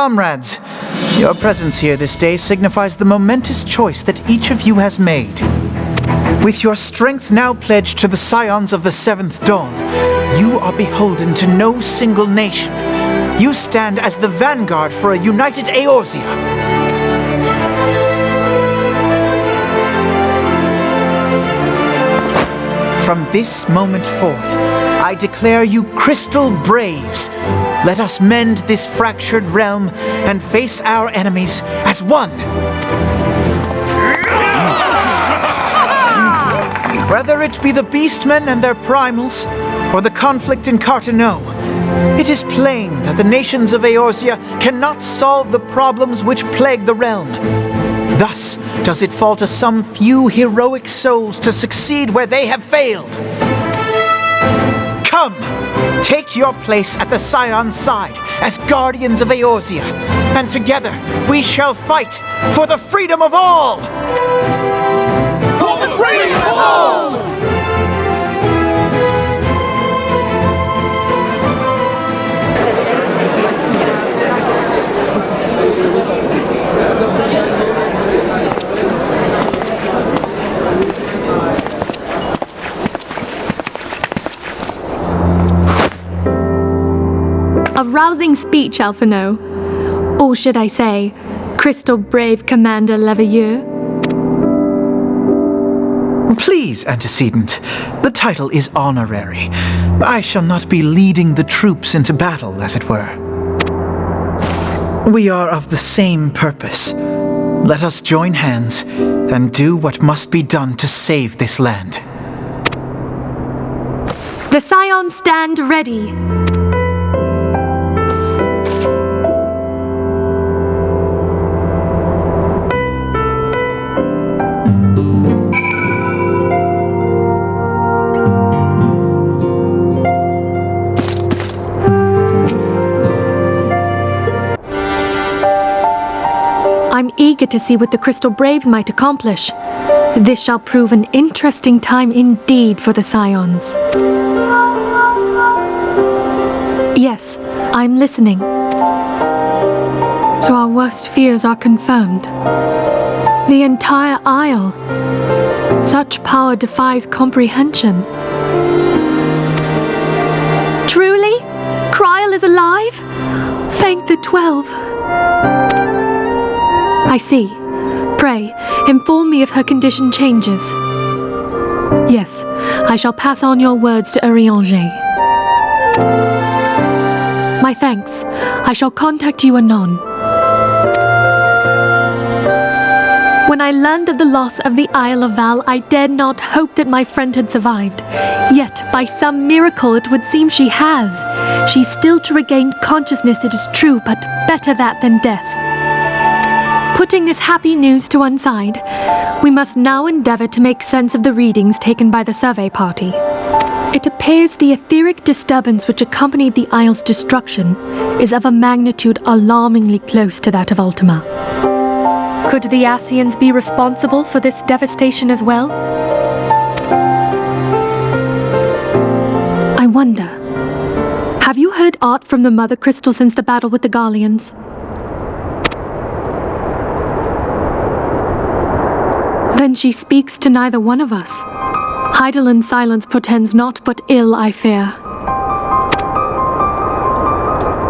Comrades, your presence here this day signifies the momentous choice that each of you has made. With your strength now pledged to the scions of the Seventh Dawn, you are beholden to no single nation. You stand as the vanguard for a united Eorzea. From this moment forth, I declare you Crystal Braves. Let us mend this fractured realm and face our enemies as one. Whether it be the Beastmen and their primals, or the conflict in Carteneau, it is plain that the nations of Eorzea cannot solve the problems which plague the realm. Thus does it fall to some few heroic souls to succeed where they have failed. Come, take your place at the Scion's side as guardians of Eorzea, and together we shall fight for the freedom of all! For the freedom of all! A rousing speech, Alphino. Or should I say, Crystal Brave Commander Leveilleur? Please, Antecedent. The title is honorary. I shall not be leading the troops into battle, as it were. We are of the same purpose. Let us join hands and do what must be done to save this land. The Scions stand ready. I'm eager to see what the Crystal Braves might accomplish. This shall prove an interesting time indeed for the Scions. Yes, I'm listening. So our worst fears are confirmed. The entire Isle. Such power defies comprehension. Truly? Kryl is alive? Thank the 12. I see. Pray, inform me if her condition changes. Yes, I shall pass on your words to Urianger. My thanks. I shall contact you anon. When I learned of the loss of the Isle of Val, I dared not hope that my friend had survived. Yet, by some miracle, it would seem she has. She's still to regain consciousness, it is true, but better that than death. Putting this happy news to one side, we must now endeavor to make sense of the readings taken by the survey party. It appears the etheric disturbance which accompanied the Isle's destruction is of a magnitude alarmingly close to that of Ultima. Could the Ascians be responsible for this devastation as well? I wonder, have you heard aught from the Mother Crystal since the battle with the Garleans? Then she speaks to neither one of us. Heidelin silence portends naught but ill, I fear.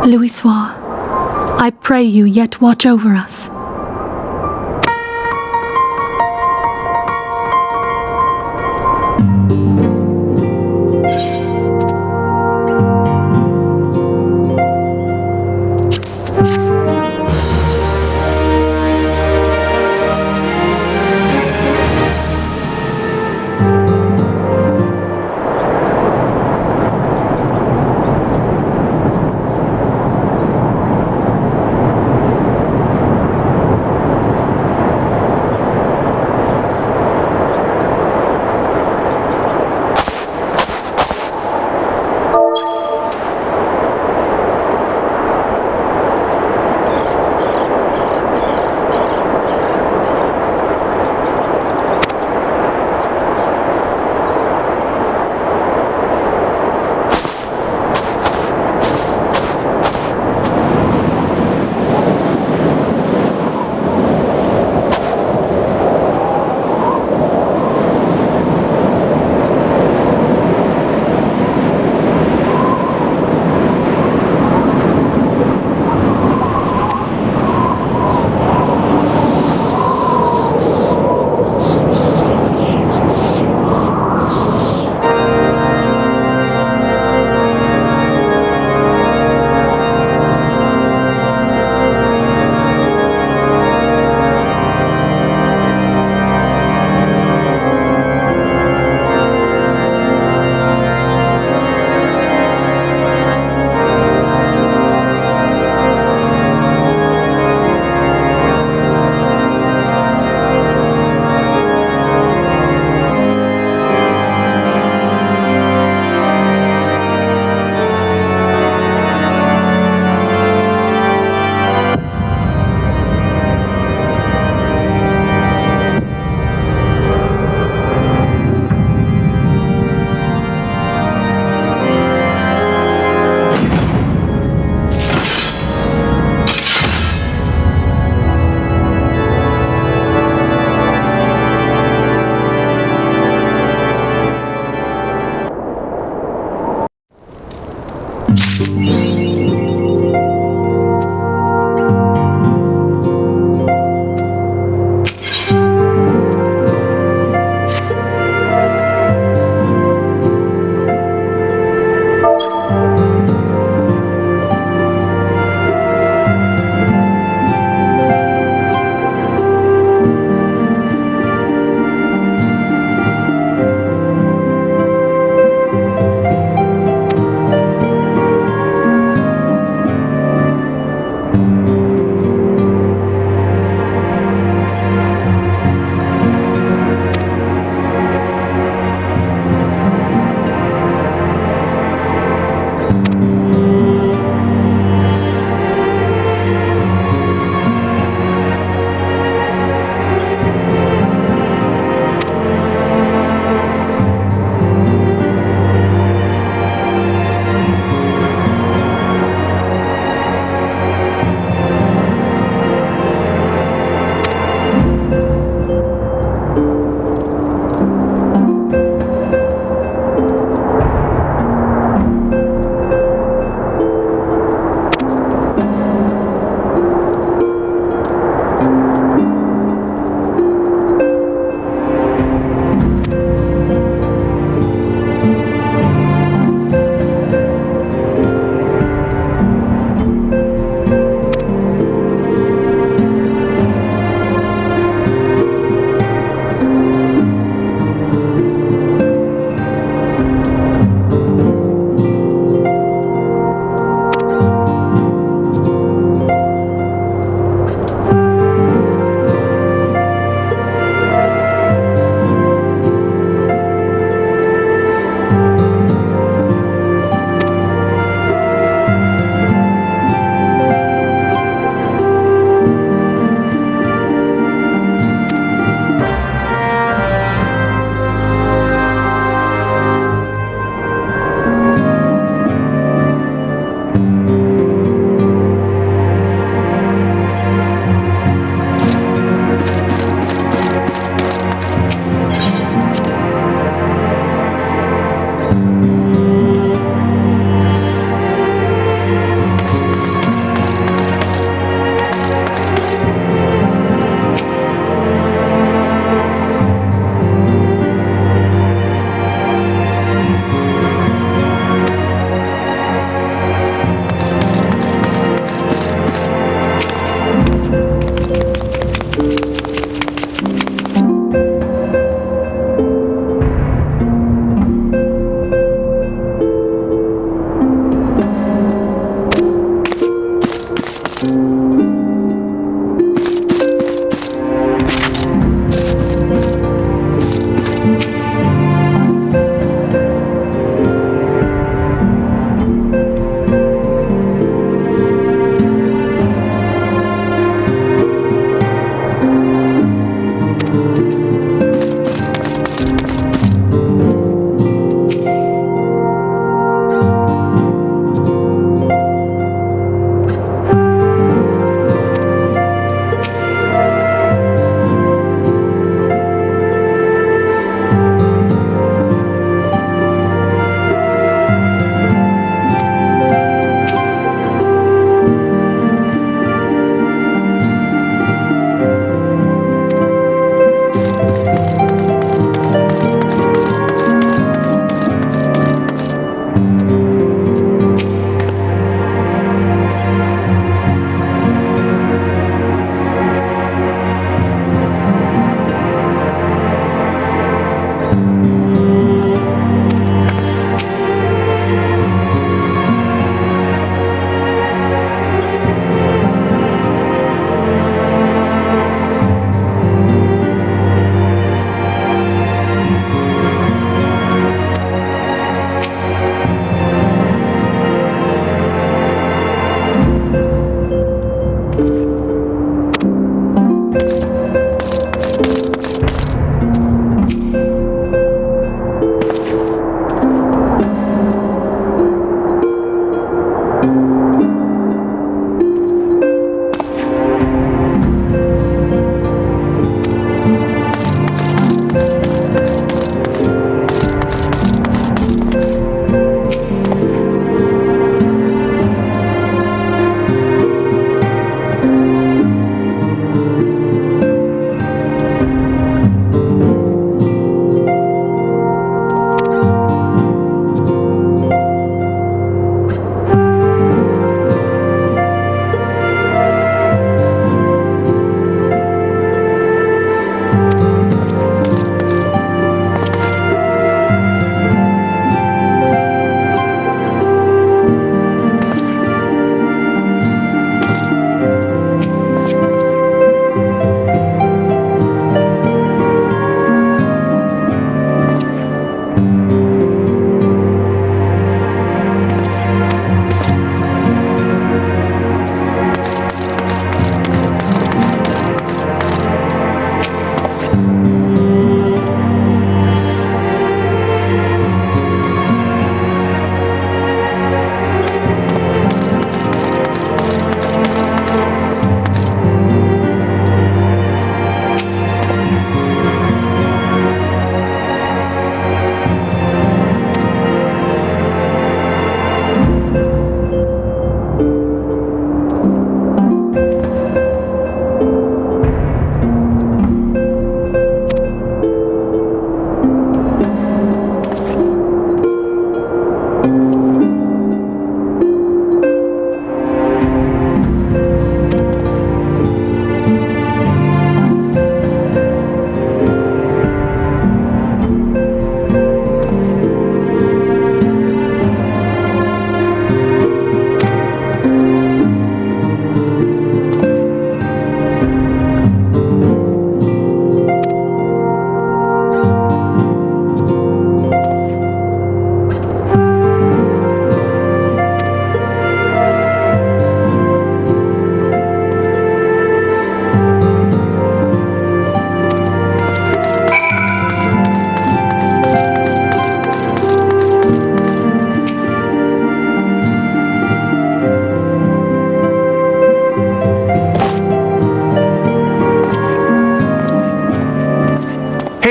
Louisoix, I pray you yet watch over us.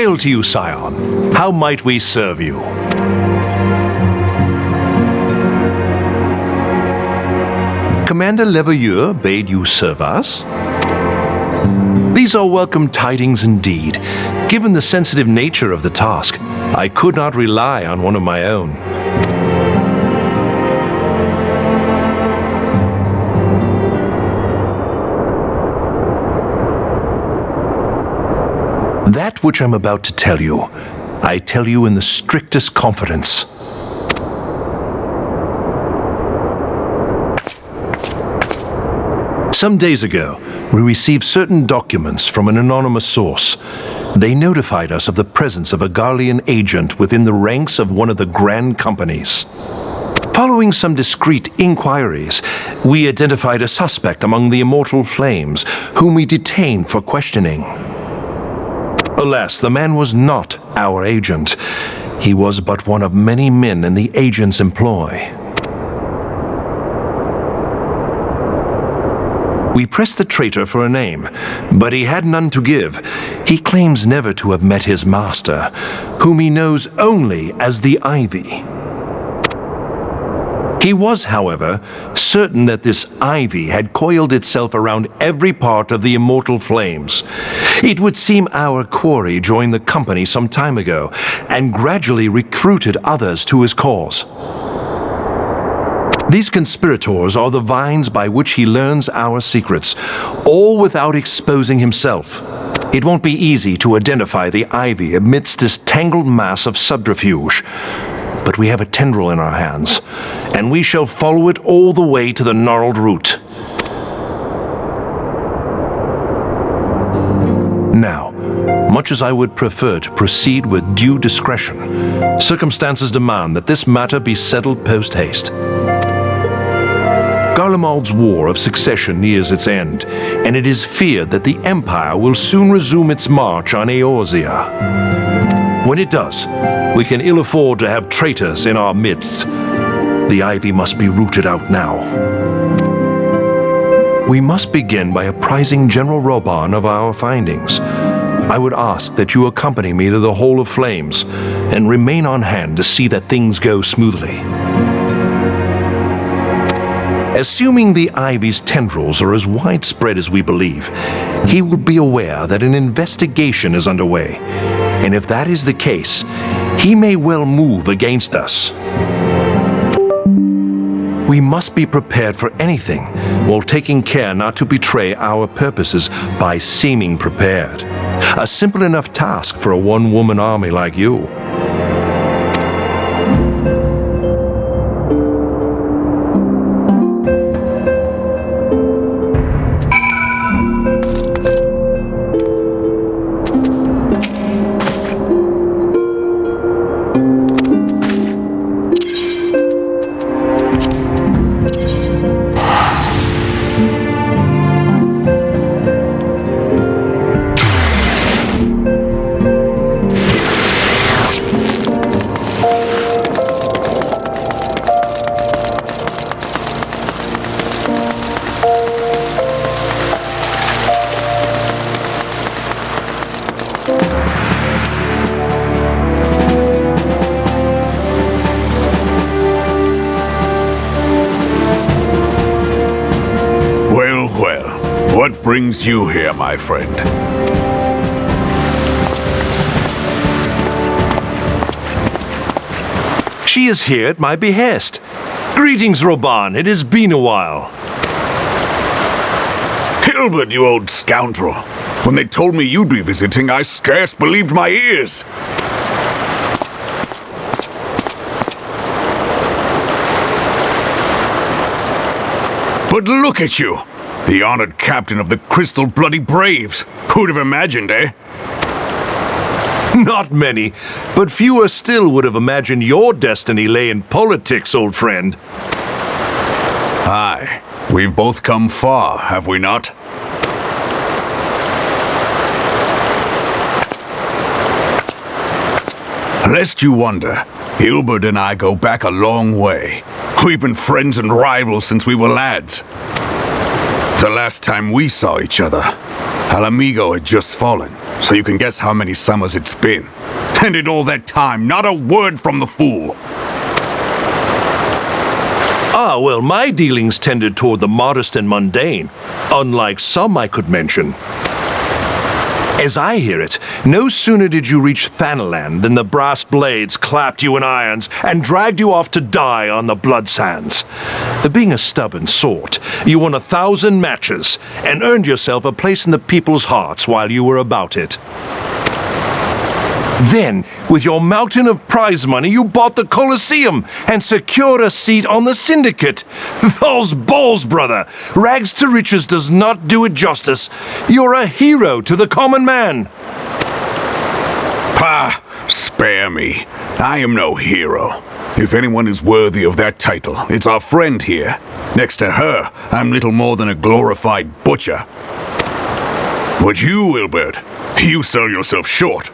Hail to you, Scion. How might we serve you? Commander Leveilleur bade you serve us? These are welcome tidings indeed. Given the sensitive nature of the task, I could not rely on one of my own. That which I'm about to tell you, I tell you in the strictest confidence. Some days ago, we received certain documents from an anonymous source. They notified us of the presence of a Garlean agent within the ranks of one of the Grand Companies. Following some discreet inquiries, we identified a suspect among the Immortal Flames, whom we detained for questioning. Alas, the man was not our agent. He was but one of many men in the agent's employ. We pressed the traitor for a name, but he had none to give. He claims never to have met his master, whom he knows only as the Ivy. He was, however, certain that this ivy had coiled itself around every part of the Immortal Flames. It would seem our quarry joined the company some time ago, and gradually recruited others to his cause. These conspirators are the vines by which he learns our secrets, all without exposing himself. It won't be easy to identify the ivy amidst this tangled mass of subterfuge. But we have a tendril in our hands, and we shall follow it all the way to the gnarled root. Now, much as I would prefer to proceed with due discretion, circumstances demand that this matter be settled post-haste. Garlemald's War of Succession nears its end, and it is feared that the Empire will soon resume its march on Eorzea. When it does, we can ill afford to have traitors in our midst. The ivy must be rooted out now. We must begin by apprising General Roban of our findings. I would ask that you accompany me to the Hall of Flames and remain on hand to see that things go smoothly. Assuming the ivy's tendrils are as widespread as we believe, he will be aware that an investigation is underway. And if that is the case, he may well move against us. We must be prepared for anything, while taking care not to betray our purposes by seeming prepared. A simple enough task for a one-woman army like you. What brings you here, my friend? She is here at my behest. Greetings, Roban. It has been a while. Hilbert, you old scoundrel. When they told me you'd be visiting, I scarce believed my ears. But look at you! The honored captain of the Crystal Bloody Braves. Who'd have imagined, eh? Not many, but fewer still would have imagined your destiny lay in politics, old friend. Aye, we've both come far, have we not? Lest you wonder, Hilbert and I go back a long way. We've been friends and rivals since we were lads. The last time we saw each other, Alamigo had just fallen, so you can guess how many summers it's been. And in all that time, not a word from the fool. Ah, well, my dealings tended toward the modest and mundane, unlike some I could mention. As I hear it, no sooner did you reach Thanalan than the brass blades clapped you in irons and dragged you off to die on the blood sands. Being a stubborn sort, you won 1,000 matches and earned yourself a place in the people's hearts while you were about it. Then, with your mountain of prize money, you bought the Colosseum and secured a seat on the Syndicate. Those balls, brother! Rags to riches does not do it justice. You're a hero to the common man. Pah! Spare me. I am no hero. If anyone is worthy of that title, it's our friend here. Next to her, I'm little more than a glorified butcher. But you, Wilbert, you sell yourself short.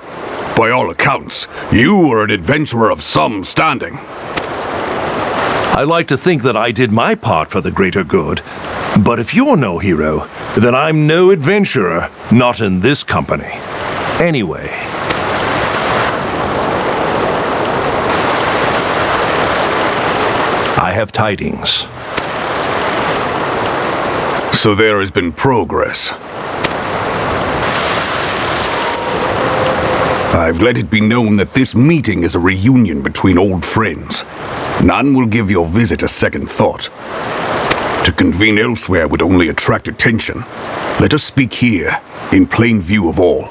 By all accounts, you are an adventurer of some standing. I like to think that I did my part for the greater good. But if you're no hero, then I'm no adventurer, not in this company. Anyway. I have tidings. So there has been progress. I've let it be known that this meeting is a reunion between old friends. None will give your visit a second thought. To convene elsewhere would only attract attention. Let us speak here, in plain view of all.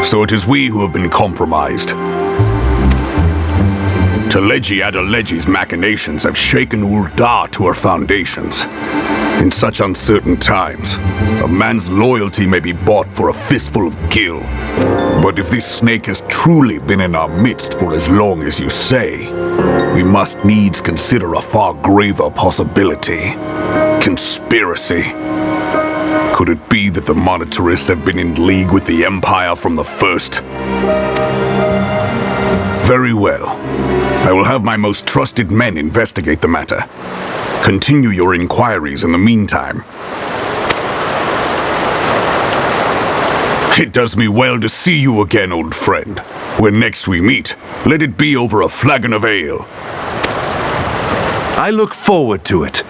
So it is we who have been compromised. Teleji Adeleji's machinations have shaken Ul'dah to her foundations. In such uncertain times, a man's loyalty may be bought for a fistful of gil. But if this snake has truly been in our midst for as long as you say, we must needs consider a far graver possibility. Conspiracy. Could it be that the monetarists have been in league with the Empire from the first? Very well. I will have my most trusted men investigate the matter. Continue your inquiries in the meantime. It does me well to see you again, old friend. When next we meet, let it be over a flagon of ale. I look forward to it.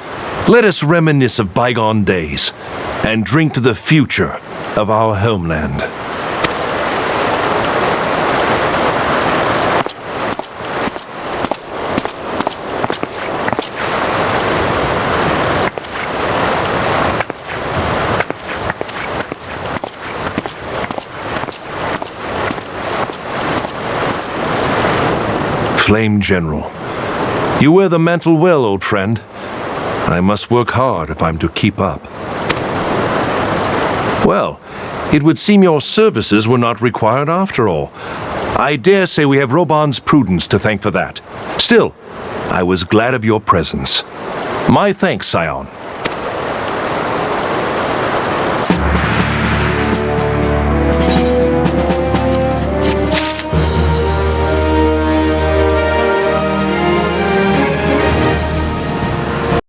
Let us reminisce of bygone days and drink to the future of our homeland. Flame General, you wear the mantle well, old friend. I must work hard if I'm to keep up. Well, it would seem your services were not required after all. I dare say we have Roban's prudence to thank for that. Still, I was glad of your presence. My thanks, Scion.